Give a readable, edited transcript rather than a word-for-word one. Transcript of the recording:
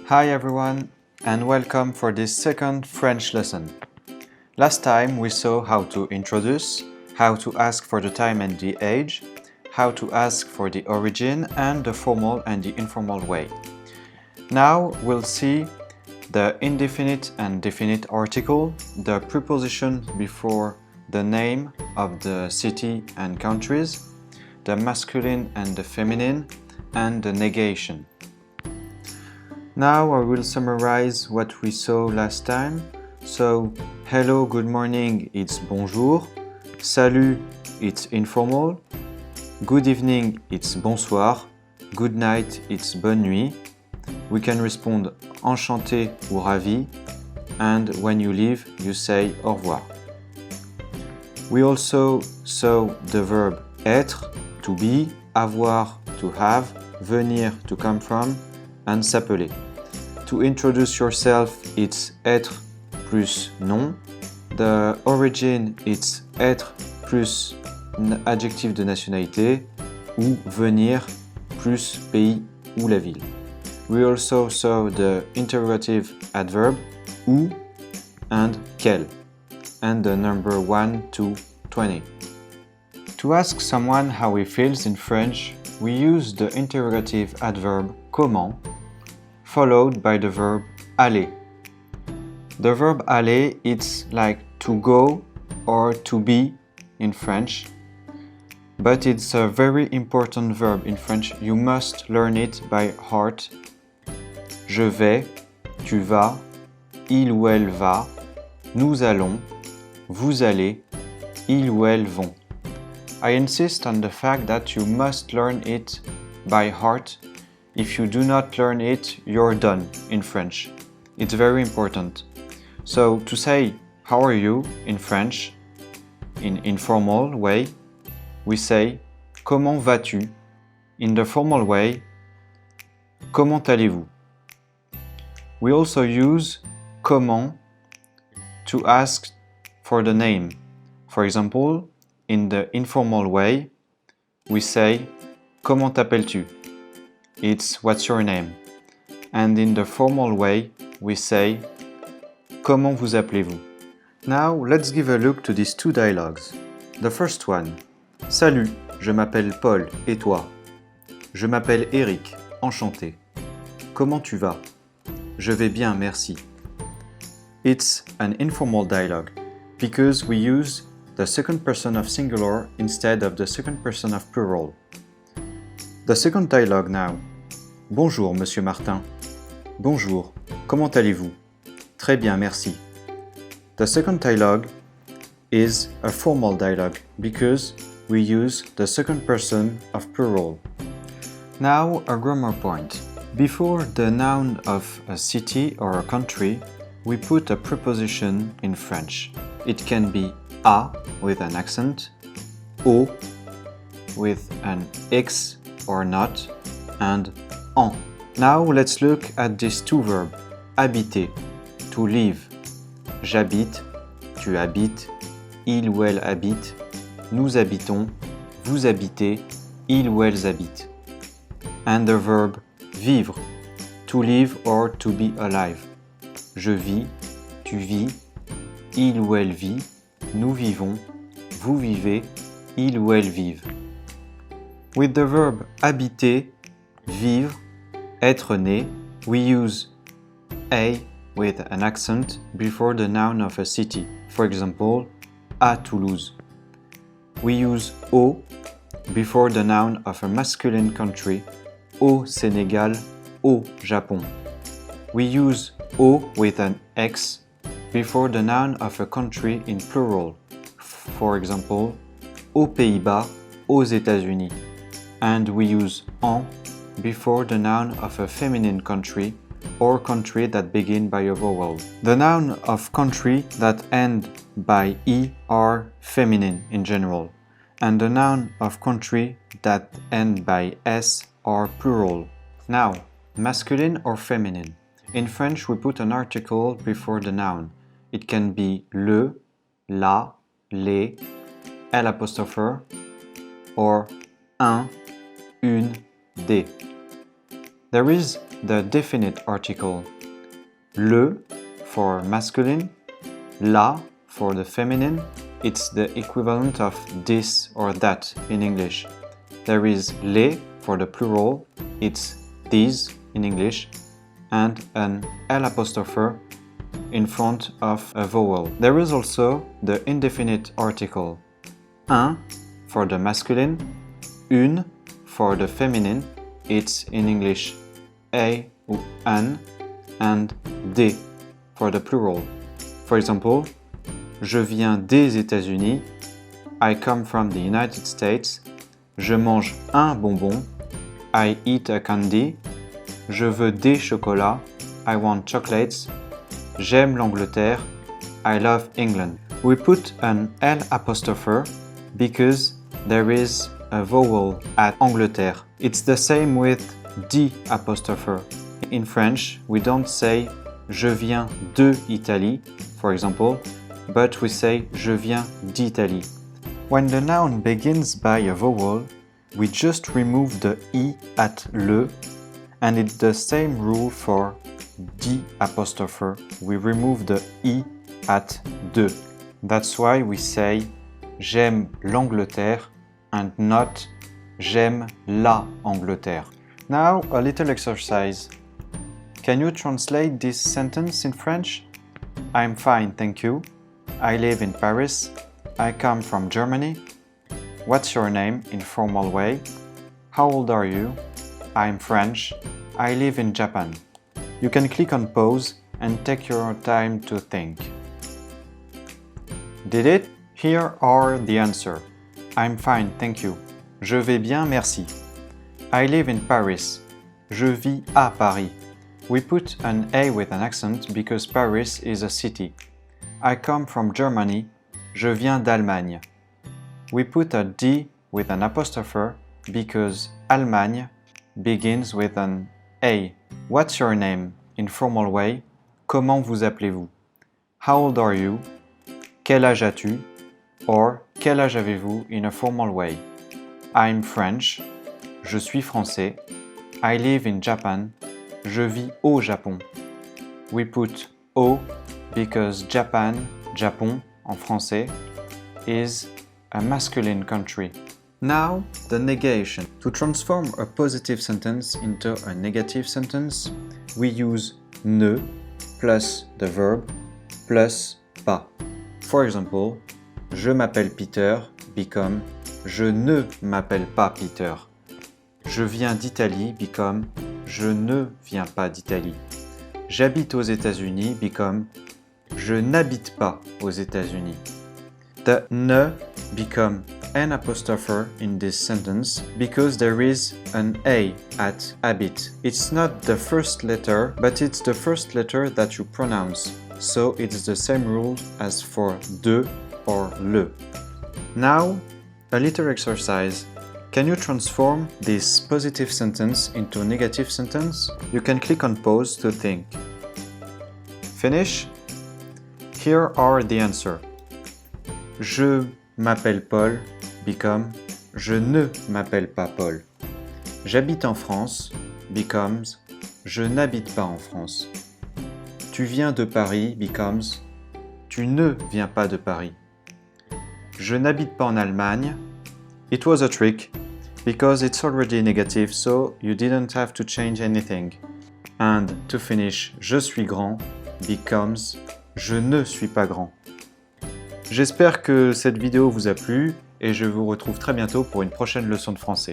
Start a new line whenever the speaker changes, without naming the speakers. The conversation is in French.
Hi everyone, and welcome for this second French lesson. Last time we saw how to introduce, how to ask for the time and the age, how to ask for the origin and the formal and the informal way. Now we'll see the indefinite and definite article, the preposition before the name of the city and countries, the masculine and the feminine, and the negation. Now I will summarize what we saw last time. So, hello, good morning, it's bonjour. Salut, it's informal. Good evening, it's bonsoir. Good night, it's bonne nuit. We can respond enchanté ou ravi. And when you leave, you say au revoir. We also saw the verb être, to be, avoir, to have, venir, to come from, and s'appeler. To introduce yourself, it's être plus nom. The origin, it's être plus adjectif de nationalité ou venir plus pays ou la ville. We also saw the interrogative adverb où and quel and the number 1 to 20. To ask someone how he feels in French, we use the interrogative adverb comment followed by the verb aller. The verb aller, it's like to go or to be in French, but it's a very important verb in French. You must learn it by heart. Je vais, tu vas, il ou elle va, nous allons, vous allez, ils ou elles vont. I insist on the fact that you must learn it by heart. If you do not learn it, you're done in French. It's very important. So to say how are you in French, in informal way, we say comment vas-tu? In the formal way, comment allez-vous? We also use comment to ask for the name. For example, in the informal way, we say comment t'appelles-tu? It's what's your name. And in the formal way, we say comment vous appelez-vous? Now let's give a look to these two dialogues. The first one. Salut, je m'appelle Paul, et toi? Je m'appelle Eric, enchanté. Comment tu vas? Je vais bien, merci. It's an informal dialogue because we use the second person of singular instead of the second person of plural. The second dialogue now. Bonjour, Monsieur Martin. Bonjour, comment allez-vous? Très bien, merci. The second dialogue is a formal dialogue because we use the second person of plural. Now a grammar point. Before the noun of a city or a country, we put a preposition in French. It can be a with an accent, au with an x or not, and en. Now let's look at these two verbs. Habiter, to live. J'habite, tu habites, il ou elle habite, nous habitons, vous habitez, ils ou elles habitent. And the verb vivre, to live or to be alive. Je vis, tu vis, il ou elle vit, nous vivons, vous vivez, ils ou elles vivent. With the verb habiter, vivre, être né, we use a with an accent before the noun of a city. For example, à Toulouse. We use au before the noun of a masculine country. Au Sénégal, au Japon. We use au with an x before the noun of a country in plural. For example, aux Pays-Bas, aux États-Unis. And we use en before the noun of a feminine country or country that begin by a vowel. The noun of country that end by e are feminine in general, and the noun of country that end by s are plural. Now, masculine or feminine. In French, we put an article before the noun. It can be le, la, les, l'apostrophe, or un, une, des. There is the definite article. Le for masculine, la for the feminine. It's the equivalent of this or that in English. There is les for the plural, it's these in English, and an L apostrophe in front of a vowel. There is also the indefinite article. Un for the masculine, une for the feminine, it's in English a ou an, and des for the plural. For example, je viens des États-Unis, I come from the United States, je mange un bonbon, I eat a candy, je veux des chocolats, I want chocolates, j'aime l'Angleterre, I love England. We put an L apostrophe because there is a vowel at Angleterre. It's the same with D apostrophe. In French, we don't say je viens de Italie, for example, but we say je viens d'Italie. When the noun begins by a vowel, we just remove the I at le, and it's the same rule for D apostrophe. We remove the I at de. That's why we say j'aime l'Angleterre and not j'aime la Angleterre. Now a little exercise. Can you translate this sentence in French? I'm fine, thank you. I live in Paris. I come from Germany. What's your name in formal way? How old are you? I'm French. I live in Japan. You can click on pause and take your time to think. Did it? Here are the answers. I'm fine, thank you. Je vais bien, merci. I live in Paris. Je vis à Paris. We put an A with an accent because Paris is a city. I come from Germany. Je viens d'Allemagne. We put a D with an apostrophe because Allemagne begins with an A. What's your name? In formal way. Comment vous appelez-vous? How old are you? Quel âge as-tu? Or, quel âge avez-vous in a formal way? I'm French. Je suis français. I live in Japan. Je vis au Japon. We put au because Japan, Japon en français, is a masculine country. Now, the negation. To transform a positive sentence into a negative sentence, we use ne plus the verb plus pas. For example, je m'appelle Peter become je ne m'appelle pas Peter. Je viens d'Italie become je ne viens pas d'Italie. J'habite aux États-Unis become je n'habite pas aux États-Unis. The ne become an apostrophe in this sentence because there is an A at habit. It's not the first letter, but it's the first letter that you pronounce. So it's the same rule as for de or le. Now, a little exercise. Can you transform this positive sentence into a negative sentence? You can click on pause to think. Finish? Here are the answers. Je m'appelle Paul become je ne m'appelle pas Paul. J'habite en France becomes je n'habite pas en France. Tu viens de Paris becomes tu ne viens pas de Paris. Je n'habite pas en Allemagne. It was a trick because it's already negative, so you didn't have to change anything. And to finish, je suis grand becomes je ne suis pas grand. J'espère que cette vidéo vous a plu et je vous retrouve très bientôt pour une prochaine leçon de français.